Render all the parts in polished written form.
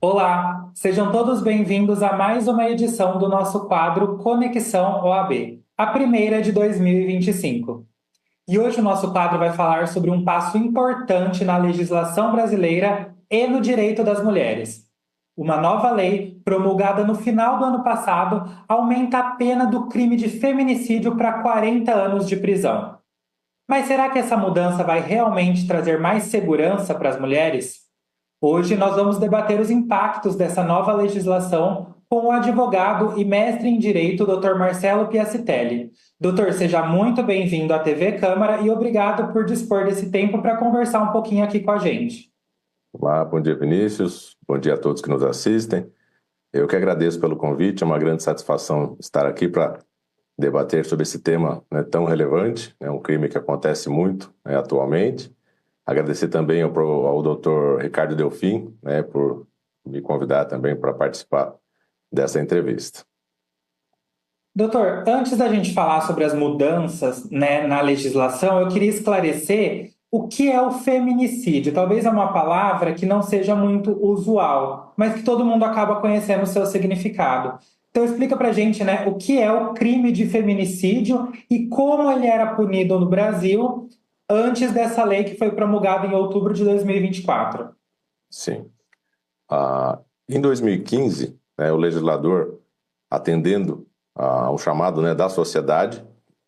Olá, sejam todos bem-vindos a mais uma edição do nosso quadro Conexão OAB, a primeira de 2025. E hoje o nosso quadro vai falar sobre um passo importante na legislação brasileira e no direito das mulheres. Uma nova lei, promulgada no final do ano passado, aumenta a pena do crime de feminicídio para 40 anos de prisão. Mas será que essa mudança vai realmente trazer mais segurança para as mulheres? Hoje nós vamos debater os impactos dessa nova legislação com o advogado e mestre em Direito, Dr. Marcelo Piacitelli. Doutor, seja muito bem-vindo à TV Câmara e obrigado por dispor desse tempo para conversar um pouquinho aqui com a gente. Olá, bom dia, Vinícius. Bom dia a todos que nos assistem. Eu que agradeço pelo convite, é uma grande satisfação estar aqui para debater sobre esse tema, né, tão relevante, é um crime que acontece muito, né, atualmente. Agradecer também ao Dr. Ricardo Delfim, né, por me convidar também para participar dessa entrevista. Doutor, antes da gente falar sobre as mudanças, né, na legislação, eu queria esclarecer o que é o feminicídio. Talvez é uma palavra que não seja muito usual, mas que todo mundo acaba conhecendo o seu significado. Então explica pra gente, né, o que é o crime de feminicídio e como ele era punido no Brasil antes dessa lei que foi promulgada em outubro de 2024. Sim. Em 2015, né, o legislador, atendendo ao chamado, né, da sociedade,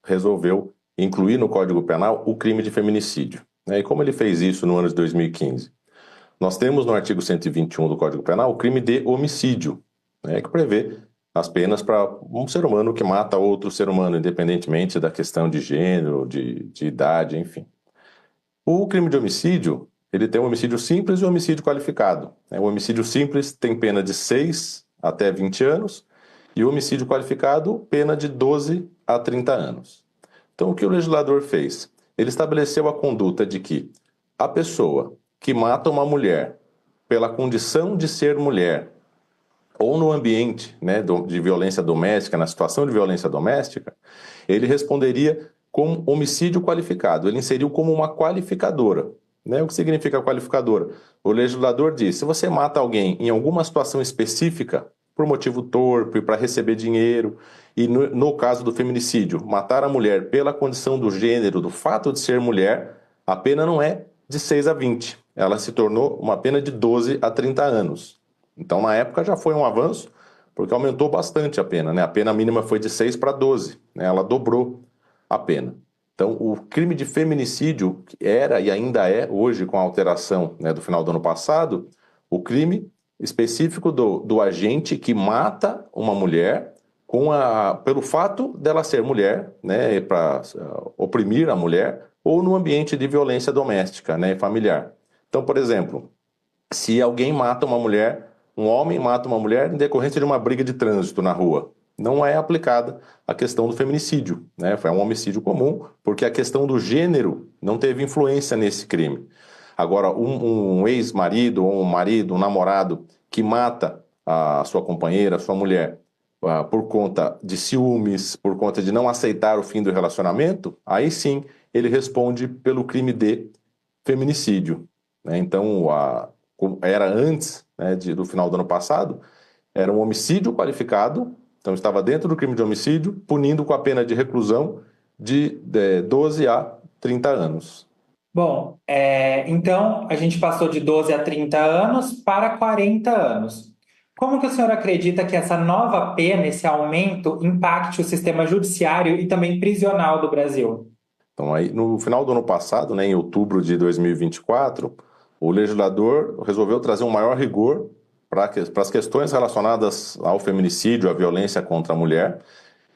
resolveu incluir no Código Penal o crime de feminicídio, né? E como ele fez isso no ano de 2015? Nós temos no artigo 121 do Código Penal o crime de homicídio, né, que prevê as penas para um ser humano que mata outro ser humano, independentemente da questão de gênero, de idade, enfim. O crime de homicídio, ele tem o homicídio simples e o homicídio qualificado. O homicídio simples tem pena de 6 até 20 anos e o homicídio qualificado, pena de 12 a 30 anos. Então, o que o legislador fez? Ele estabeleceu a conduta de que a pessoa que mata uma mulher pela condição de ser mulher ou no ambiente, né, de violência doméstica, na situação de violência doméstica, ele responderia como homicídio qualificado. Ele inseriu como uma qualificadora. Né? O que significa qualificadora? O legislador diz, se você mata alguém em alguma situação específica, por motivo torpe, para receber dinheiro, e no caso do feminicídio, matar a mulher pela condição do gênero, do fato de ser mulher, a pena não é de 6 a 20. Ela se tornou uma pena de 12 a 30 anos. Então, na época, já foi um avanço, porque aumentou bastante a pena, né? A pena mínima foi de 6 para 12, né? Ela dobrou a pena. Então, o crime de feminicídio era e ainda é, hoje, com a alteração, né, do final do ano passado, o crime específico do agente que mata uma mulher pelo fato dela ser mulher, né, para oprimir a mulher, ou no ambiente de violência doméstica, né, familiar. Então, por exemplo, se alguém mata uma mulher, um homem mata uma mulher em decorrência de uma briga de trânsito na rua, não é aplicada a questão do feminicídio, né? Foi um homicídio comum, porque a questão do gênero não teve influência nesse crime. Agora, um ex-marido ou um marido, um namorado que mata a sua companheira, a sua mulher, por conta de ciúmes, por conta de não aceitar o fim do relacionamento, aí sim ele responde pelo crime de feminicídio, né? Então, como era antes, né, do final do ano passado, era um homicídio qualificado, então estava dentro do crime de homicídio, punindo com a pena de reclusão de 12 a 30 anos. Bom, então a gente passou de 12 a 30 anos para 40 anos. Como que o senhor acredita que essa nova pena, esse aumento, impacte o sistema judiciário e também prisional do Brasil? Então, aí, no final do ano passado, né, em outubro de 2024, o legislador resolveu trazer um maior rigor para as questões relacionadas ao feminicídio, à violência contra a mulher.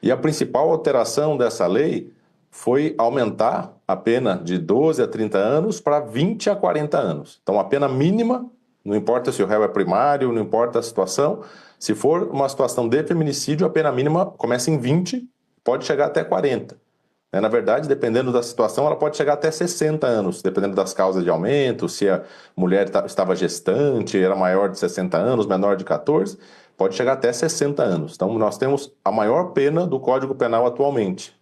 E a principal alteração dessa lei foi aumentar a pena de 12 a 30 anos para 20 a 40 anos. Então, a pena mínima, não importa se o réu é primário, não importa a situação, se for uma situação de feminicídio, a pena mínima começa em 20, pode chegar até 40. Na verdade, dependendo da situação, ela pode chegar até 60 anos, dependendo das causas de aumento, se a mulher estava gestante, era maior de 60 anos, menor de 14, pode chegar até 60 anos. Então, nós temos a maior pena do Código Penal atualmente.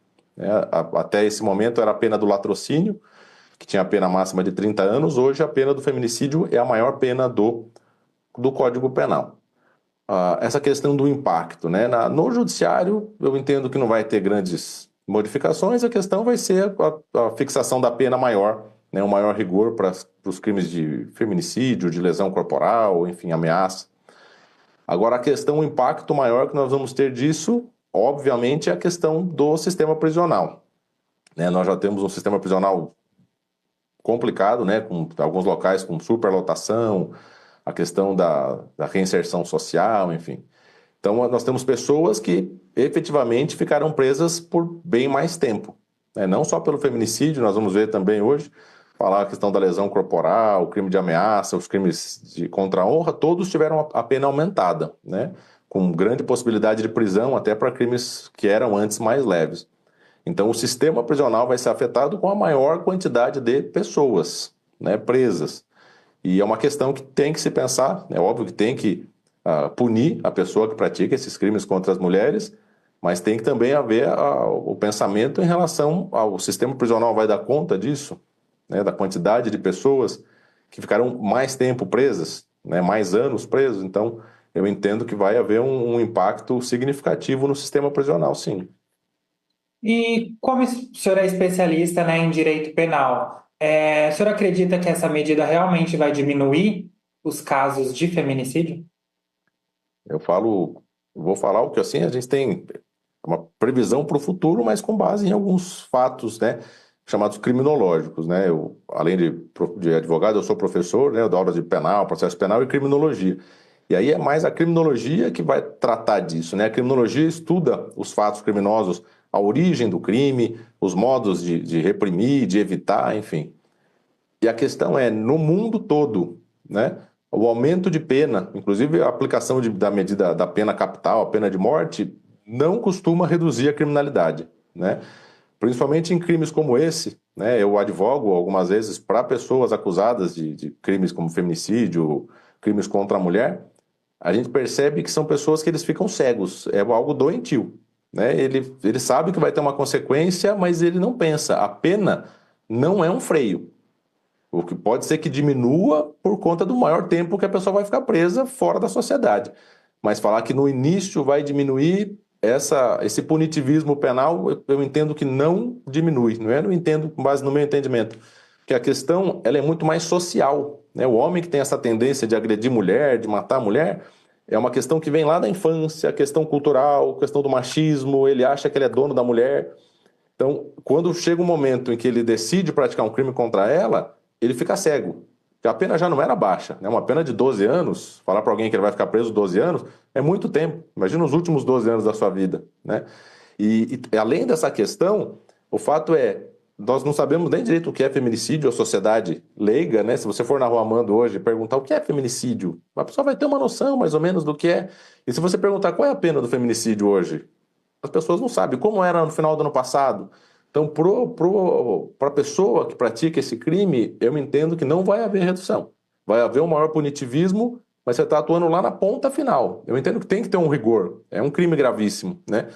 Até esse momento era a pena do latrocínio, que tinha a pena máxima de 30 anos, hoje a pena do feminicídio é a maior pena do do Código Penal. Essa questão do impacto, né? No judiciário, eu entendo que não vai ter grandes modificações, a questão vai ser a fixação da pena maior, né? Um maior rigor para os crimes de feminicídio, de lesão corporal, enfim, ameaça. Agora, a questão, o impacto maior que nós vamos ter disso, obviamente, é a questão do sistema prisional, né? Nós já temos um sistema prisional complicado, né? Com alguns locais com superlotação, a questão da reinserção social, enfim. Então, nós temos pessoas que efetivamente ficaram presas por bem mais tempo, né? Não só pelo feminicídio, nós vamos ver também hoje, falar a questão da lesão corporal, o crime de ameaça, os crimes contra a honra, todos tiveram a pena aumentada, né? Com grande possibilidade de prisão até para crimes que eram antes mais leves. Então, o sistema prisional vai ser afetado com a maior quantidade de pessoas, né, presas. E é uma questão que tem que se pensar, é óbvio que tem que punir a pessoa que pratica esses crimes contra as mulheres, mas tem que também haver o pensamento em relação ao sistema prisional vai dar conta disso, né, da quantidade de pessoas que ficarão mais tempo presas, né, mais anos presas. Então, eu entendo que vai haver um impacto significativo no sistema prisional, sim. E como o senhor é especialista, né, em direito penal, o senhor acredita que essa medida realmente vai diminuir os casos de feminicídio? Vou falar o que assim a gente tem uma previsão para o futuro, mas com base em alguns fatos, né, chamados criminológicos, né? Além de advogado, eu sou professor, né, eu dou aulas de penal, processo penal e criminologia. E aí é mais a criminologia que vai tratar disso, né? A criminologia estuda os fatos criminosos, a origem do crime, os modos de reprimir, de evitar, enfim. E a questão é, no mundo todo, né, o aumento de pena, inclusive a aplicação da medida da pena capital, a pena de morte, não costuma reduzir a criminalidade, né? Principalmente em crimes como esse, né? Eu advogo algumas vezes para pessoas acusadas de crimes como feminicídio, crimes contra a mulher. A gente percebe que são pessoas que eles ficam cegos, é algo doentio, né? Ele sabe que vai ter uma consequência, mas ele não pensa. A pena não é um freio. O que pode ser que diminua por conta do maior tempo que a pessoa vai ficar presa fora da sociedade. Mas falar que no início vai diminuir esse punitivismo penal, eu entendo que não diminui. Não é? Eu não entendo com base no meu entendimento. Que a questão ela é muito mais social, né? O homem que tem essa tendência de agredir mulher, de matar a mulher, é uma questão que vem lá da infância, a questão cultural, a questão do machismo, ele acha que ele é dono da mulher. Então, quando chega um momento em que ele decide praticar um crime contra ela, ele fica cego. A pena já não era baixa, né? Uma pena de 12 anos, falar para alguém que ele vai ficar preso 12 anos, é muito tempo. Imagina os últimos 12 anos da sua vida, né? E além dessa questão, o fato é, nós não sabemos nem direito o que é feminicídio, a sociedade leiga, né? Se você for na Rua Amando hoje e perguntar o que é feminicídio, a pessoa vai ter uma noção mais ou menos do que é. E se você perguntar qual é a pena do feminicídio hoje, as pessoas não sabem como era no final do ano passado. Então, para a pessoa que pratica esse crime, eu entendo que não vai haver redução. Vai haver um maior punitivismo, mas você está atuando lá na ponta final. Eu entendo que tem que ter um rigor. É um crime gravíssimo, né?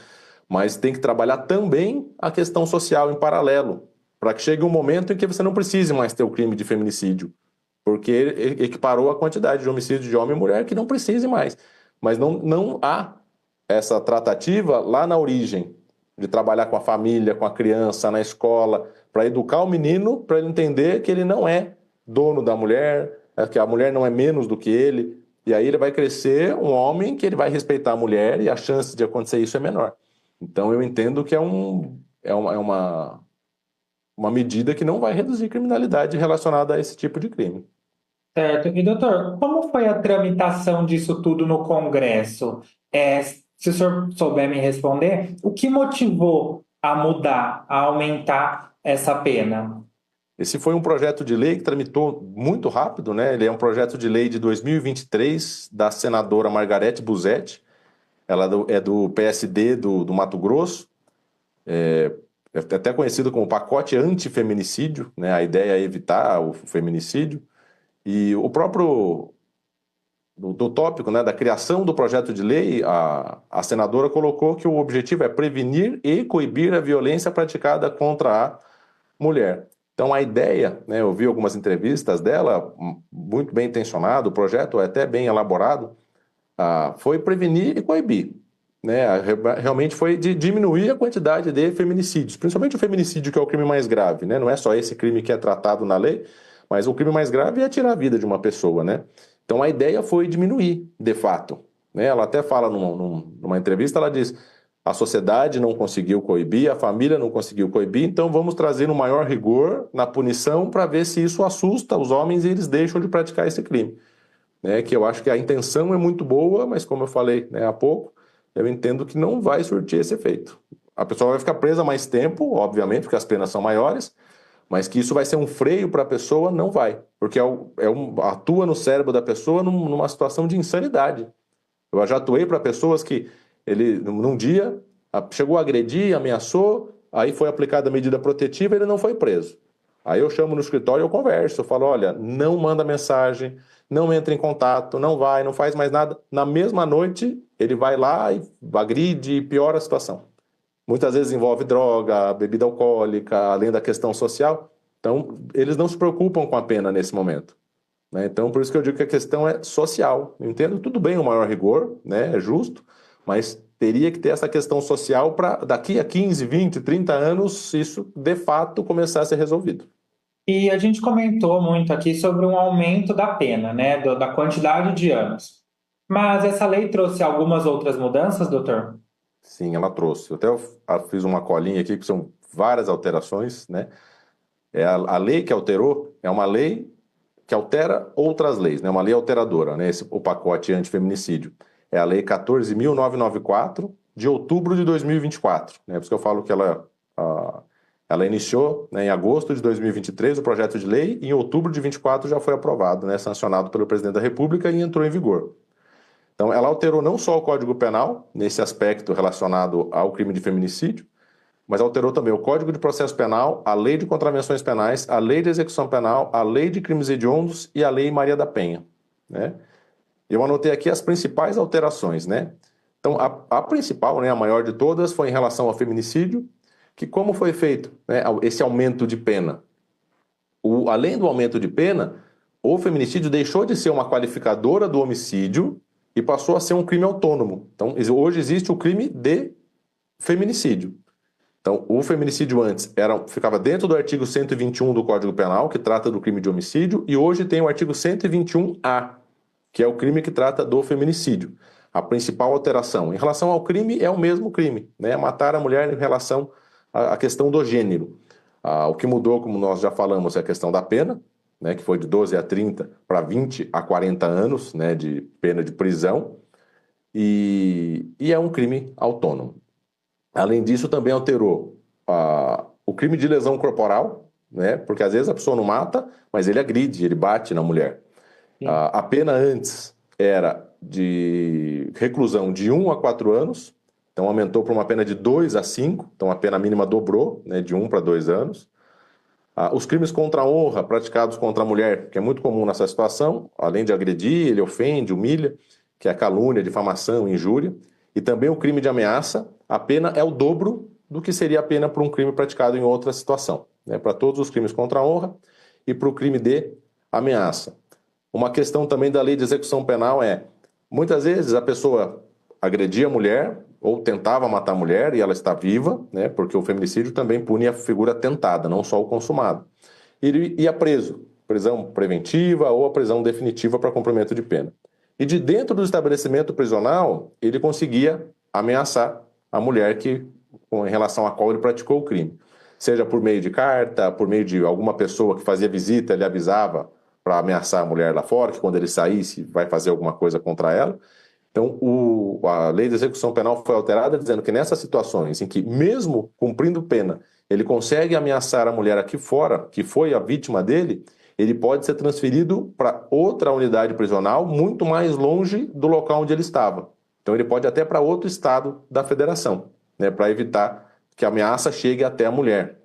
Mas tem que trabalhar também a questão social em paralelo, para que chegue um momento em que você não precise mais ter o crime de feminicídio, porque ele equiparou a quantidade de homicídio de homem e mulher que não precise mais. Mas não há essa tratativa lá na origem, de trabalhar com a família, com a criança, na escola, para educar o menino, para ele entender que ele não é dono da mulher, que a mulher não é menos do que ele, e aí ele vai crescer um homem que ele vai respeitar a mulher e a chance de acontecer isso é menor. Então eu entendo que uma medida que não vai reduzir criminalidade relacionada a esse tipo de crime. Certo. E, doutor, como foi a tramitação disso tudo no Congresso? Se o senhor souber me responder, o que motivou a mudar, a aumentar essa pena? Esse foi um projeto de lei que tramitou muito rápido, né? Ele é um projeto de lei de 2023 da senadora Margarete Busetti. Ela é do PSD do Mato Grosso. É até conhecido como pacote antifeminicídio, né? A ideia é evitar o feminicídio. E o próprio do tópico, né, da criação do projeto de lei, a senadora colocou que o objetivo é prevenir e coibir a violência praticada contra a mulher. Então, a ideia, né, eu vi algumas entrevistas dela, muito bem intencionado, o projeto é até bem elaborado, foi prevenir e coibir. Né? Realmente foi de diminuir a quantidade de feminicídios, principalmente o feminicídio, que é o crime mais grave. Né? Não é só esse crime que é tratado na lei, mas o crime mais grave é tirar a vida de uma pessoa. Né? Então, a ideia foi diminuir, de fato. Né? Ela até fala numa entrevista, ela diz: a sociedade não conseguiu coibir, a família não conseguiu coibir, então vamos trazer um maior rigor na punição para ver se isso assusta os homens e eles deixam de praticar esse crime. Né? Que eu acho que a intenção é muito boa, mas como eu falei, né, há pouco, eu entendo que não vai surtir esse efeito. A pessoa vai ficar presa mais tempo, obviamente, porque as penas são maiores, mas que isso vai ser um freio para a pessoa, não vai. Porque atua no cérebro da pessoa numa situação de insanidade. Eu já atuei para pessoas que ele, num dia, chegou a agredir, ameaçou, aí foi aplicada a medida protetiva e ele não foi preso. Aí eu chamo no escritório e eu converso, eu falo: olha, não manda mensagem, não entra em contato, não vai, não faz mais nada. Na mesma noite, ele vai lá e agride e piora a situação. Muitas vezes envolve droga, bebida alcoólica, além da questão social. Então, eles não se preocupam com a pena nesse momento. Né? Então, por isso que eu digo que a questão é social. Eu entendo tudo bem o maior rigor, né? É justo, mas teria que ter essa questão social para daqui a 15, 20, 30 anos isso de fato começar a ser resolvido. E a gente comentou muito aqui sobre um aumento da pena, né, da quantidade de anos. Mas essa lei trouxe algumas outras mudanças, doutor? Sim, ela trouxe. Eu fiz uma colinha aqui que são várias alterações, né? A lei que alterou é uma lei que altera outras leis, né? Uma lei alteradora, né? O pacote antifeminicídio. É a Lei 14.994, de outubro de 2024. Né? Por isso que eu falo que ela iniciou, né, em agosto de 2023 o projeto de lei, e em outubro de 24 já foi aprovado, né, sancionado pelo presidente da República e entrou em vigor. Então, ela alterou não só o Código Penal, nesse aspecto relacionado ao crime de feminicídio, mas alterou também o Código de Processo Penal, a Lei de Contravenções Penais, a Lei de Execução Penal, a Lei de Crimes Hediondos e a Lei Maria da Penha. Né? Eu anotei aqui as principais alterações. Né? Então, a principal, né, a maior de todas, foi em relação ao feminicídio, que como foi feito, né, esse aumento de pena? Além do aumento de pena, o feminicídio deixou de ser uma qualificadora do homicídio e passou a ser um crime autônomo. Então, hoje existe o crime de feminicídio. Então, o feminicídio antes ficava dentro do artigo 121 do Código Penal, que trata do crime de homicídio, e hoje tem o artigo 121-A, que é o crime que trata do feminicídio. A principal alteração. Em relação ao crime, é o mesmo crime, né? Matar a mulher em relação à questão do gênero. O que mudou, como nós já falamos, é a questão da pena, né? Que foi de 12 a 30 para 20 a 40 anos, né? De pena de prisão, e é um crime autônomo. Além disso, também alterou o crime de lesão corporal, né? Porque às vezes a pessoa não mata, mas ele agride, ele bate na mulher. A pena antes era de reclusão de 1 a 4 anos, então aumentou para uma pena de 2 a 5, então a pena mínima dobrou, né? De 1 para 2 anos. Os crimes contra a honra praticados contra a mulher, que é muito comum nessa situação, além de agredir, ele ofende, humilha, que é a calúnia, difamação, injúria, e também o crime de ameaça, a pena é o dobro do que seria a pena por um crime praticado em outra situação, né? Para todos os crimes contra a honra e para o crime de ameaça. Uma questão também da lei de execução penal muitas vezes a pessoa agredia a mulher ou tentava matar a mulher e ela está viva, né? Porque o feminicídio também pune a figura tentada, não só o consumado. Ele ia preso, prisão preventiva ou a prisão definitiva para cumprimento de pena. E de dentro do estabelecimento prisional, ele conseguia ameaçar a mulher em relação à qual ele praticou o crime. Seja por meio de carta, por meio de alguma pessoa que fazia visita, ele avisava para ameaçar a mulher lá fora, que quando ele saísse vai fazer alguma coisa contra ela. Então, a lei de execução penal foi alterada dizendo que nessas situações em que, mesmo cumprindo pena, ele consegue ameaçar a mulher aqui fora, que foi a vítima dele, ele pode ser transferido para outra unidade prisional muito mais longe do local onde ele estava. Então, ele pode até para outro estado da federação, né, para evitar que a ameaça chegue até a mulher,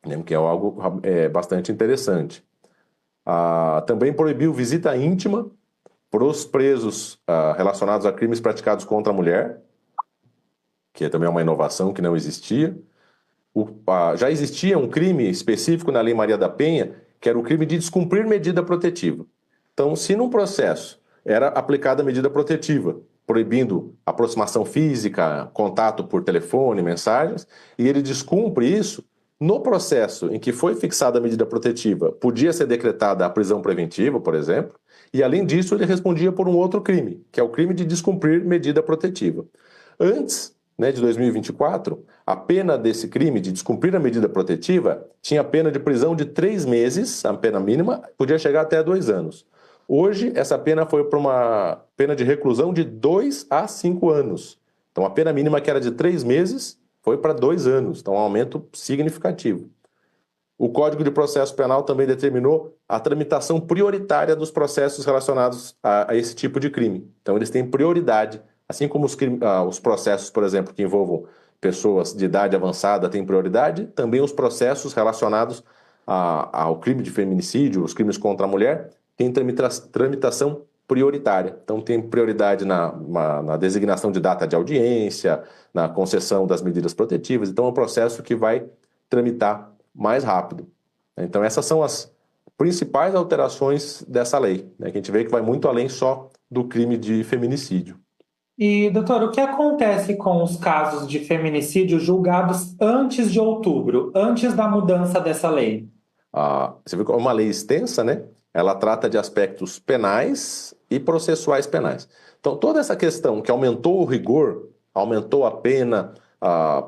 né, que é algo bastante interessante. Também proibiu visita íntima para os presos relacionados a crimes praticados contra a mulher, que também é uma inovação que não existia. já existia um crime específico na Lei Maria da Penha, que era o crime de descumprir medida protetiva. Então, se num processo era aplicada a medida protetiva, proibindo aproximação física, contato por telefone, mensagens, e ele descumpre isso, no processo em que foi fixada a medida protetiva, podia ser decretada a prisão preventiva, por exemplo, e além disso ele respondia por um outro crime, que é o crime de descumprir medida protetiva. Antes, né, de 2024, a pena desse crime de descumprir a medida protetiva tinha pena de prisão de 3 meses, a pena mínima, podia chegar até 2 anos. Hoje, essa pena foi para uma pena de reclusão de 2 a 5 anos. Então, a pena mínima, que era de 3 meses, foi para 2 anos. Então, um aumento significativo. O Código de Processo Penal também determinou a tramitação prioritária dos processos relacionados a esse tipo de crime. Então, eles têm prioridade, assim como os processos, por exemplo, que envolvam pessoas de idade avançada têm prioridade, também os processos relacionados ao crime de feminicídio, os crimes contra a mulher, têm tramitação prioritária. Então, tem prioridade na designação de data de audiência, na concessão das medidas protetivas. Então, é um processo que vai tramitar mais rápido. Então, essas são as principais alterações dessa lei, né, que a gente vê que vai muito além só do crime de feminicídio. E, doutor, o que acontece com os casos de feminicídio julgados antes de outubro, antes da mudança dessa lei? Você vê que é uma lei extensa, né? Ela trata de aspectos penais e processuais penais. Então, toda essa questão que aumentou o rigor, aumentou a pena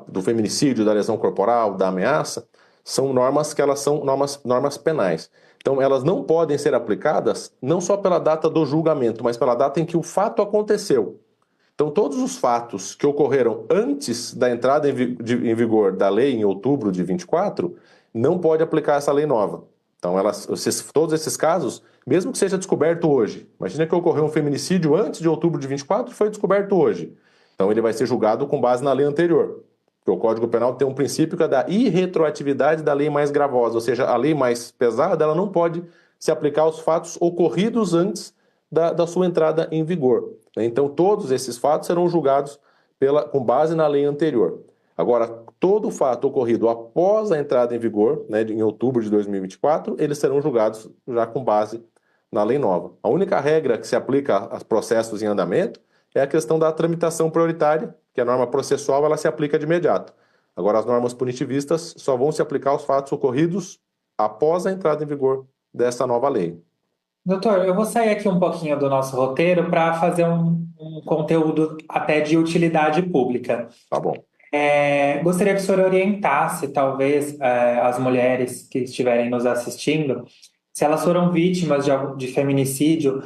do feminicídio, da lesão corporal, da ameaça, são normas que elas são normas penais. Então, elas não podem ser aplicadas não só pela data do julgamento, mas pela data em que o fato aconteceu. Então, todos os fatos que ocorreram antes da entrada em vigor da lei em outubro de 24, não pode aplicar essa lei nova. Então, todos esses casos, mesmo que seja descoberto hoje, imagina que ocorreu um feminicídio antes de outubro de 24 e foi descoberto hoje. Então, ele vai ser julgado com base na lei anterior. Porque o Código Penal tem um princípio que é da irretroatividade da lei mais gravosa, ou seja, a lei mais pesada, ela não pode se aplicar aos fatos ocorridos antes da sua entrada em vigor. Então, todos esses fatos serão julgados com base na lei anterior. Agora, todo fato ocorrido após a entrada em vigor, né, em outubro de 2024, eles serão julgados já com base na lei nova. A única regra que se aplica a processos em andamento é a questão da tramitação prioritária, que a norma processual ela se aplica de imediato. Agora, as normas punitivistas só vão se aplicar aos fatos ocorridos após a entrada em vigor dessa nova lei. Doutor, eu vou sair aqui um pouquinho do nosso roteiro para fazer um conteúdo até de utilidade pública. Tá bom. Gostaria que o senhor orientasse, talvez, as mulheres que estiverem nos assistindo, se elas foram vítimas de feminicídio,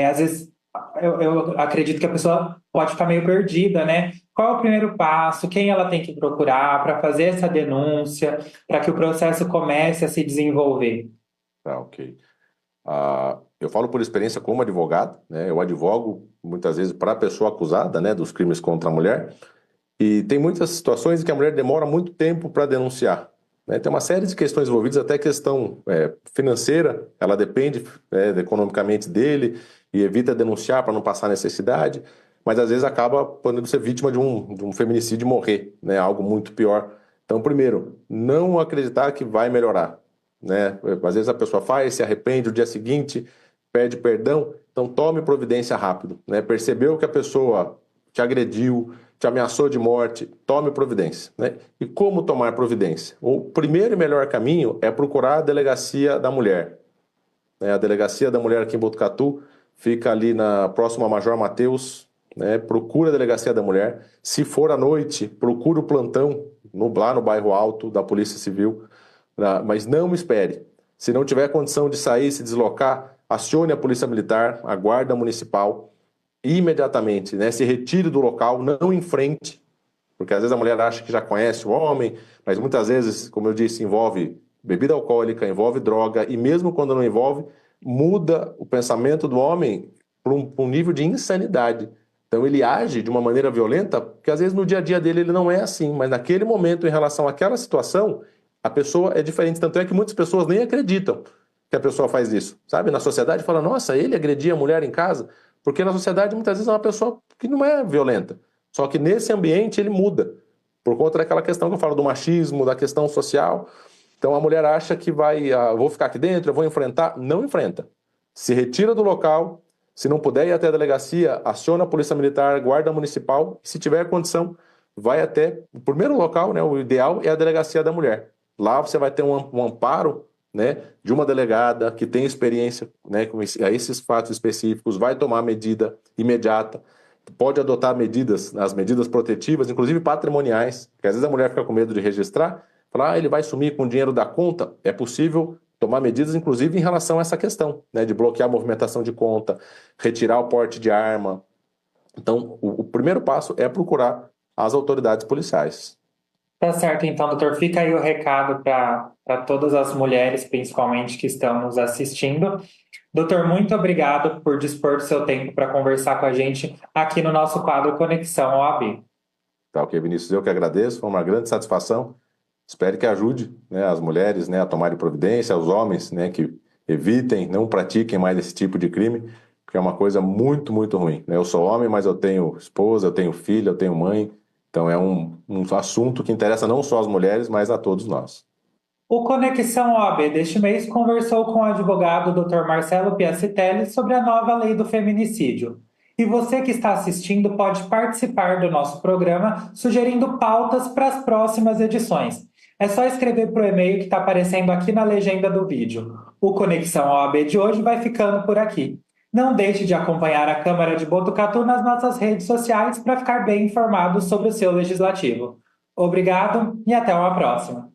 às vezes eu acredito que a pessoa pode ficar meio perdida, né? Qual é o primeiro passo? Quem ela tem que procurar para fazer essa denúncia, para que o processo comece a se desenvolver? Tá, ok. Eu falo por experiência como advogado, né? Eu advogo muitas vezes para a pessoa acusada, né, dos crimes contra a mulher, e tem muitas situações em que a mulher demora muito tempo para denunciar, né? Tem uma série de questões envolvidas, até questão financeira, ela depende, economicamente dele e evita denunciar para não passar necessidade, mas às vezes acaba podendo ser vítima de um feminicídio e morrer, né? Algo muito pior. Então, primeiro, não acreditar que vai melhorar, né? Às vezes a pessoa faz, se arrepende, o dia seguinte pede perdão, então tome providência rápido, né? Percebeu que a pessoa te agrediu, te ameaçou de morte, tome providência, né? E como tomar providência? O primeiro e melhor caminho é procurar a Delegacia da Mulher, né? A Delegacia da Mulher aqui em Botucatu fica ali próximo a Major Mateus, né? Procura a Delegacia da Mulher. Se for à noite, procura o plantão lá no bairro Alto da Polícia Civil, mas não espere. Se não tiver condição de sair, se deslocar, acione a Polícia Militar, a Guarda Municipal, imediatamente, né? Se retire do local, não enfrente, porque às vezes a mulher acha que já conhece o homem, mas muitas vezes, como eu disse, envolve bebida alcoólica, envolve droga, e mesmo quando não envolve, muda o pensamento do homem para um nível de insanidade. Então ele age de uma maneira violenta, porque às vezes no dia a dia dele ele não é assim, mas naquele momento, em relação àquela situação, a pessoa é diferente. Tanto é que muitas pessoas nem acreditam que a pessoa faz isso, sabe? Na sociedade fala, nossa, ele agredia a mulher em casa, porque na sociedade muitas vezes é uma pessoa que não é violenta, só que nesse ambiente ele muda. por conta daquela questão que eu falo do machismo, da questão social. Então a mulher acha que vai, eu vou ficar aqui dentro, eu vou enfrentar. Não enfrenta. Se retira do local, se não puder ir até a delegacia, aciona a polícia militar, guarda municipal, e se tiver condição, vai até o primeiro local, né? O ideal é a delegacia da mulher. Lá você vai ter um amparo, né, de uma delegada que tem experiência, né, com esses fatos específicos, vai tomar medida imediata, pode adotar as medidas protetivas, inclusive patrimoniais, porque às vezes a mulher fica com medo de registrar, falar, ele vai sumir com o dinheiro da conta. É possível tomar medidas, inclusive, em relação a essa questão, né, de bloquear a movimentação de conta, retirar o porte de arma. Então, o primeiro passo é procurar as autoridades policiais. Tá certo, então, doutor. Fica aí o recado para todas as mulheres, principalmente, que estão nos assistindo. Doutor, muito obrigado por dispor do seu tempo para conversar com a gente aqui no nosso quadro Conexão OAB. Tá ok, Vinícius, eu que agradeço, foi uma grande satisfação. Espero que ajude, né, as mulheres, né, a tomarem providência, os homens, né, que evitem, não pratiquem mais esse tipo de crime, porque é uma coisa muito, muito ruim, né? Eu sou homem, mas eu tenho esposa, eu tenho filha, eu tenho mãe, então é um assunto que interessa não só às mulheres, mas a todos nós. O Conexão OAB deste mês conversou com o advogado Dr. Marcelo Piacitelli sobre a nova lei do feminicídio. E você que está assistindo pode participar do nosso programa sugerindo pautas para as próximas edições. É só escrever para o e-mail que está aparecendo aqui na legenda do vídeo. O Conexão OAB de hoje vai ficando por aqui. Não deixe de acompanhar a Câmara de Botucatu nas nossas redes sociais para ficar bem informado sobre o seu legislativo. Obrigado e até uma próxima.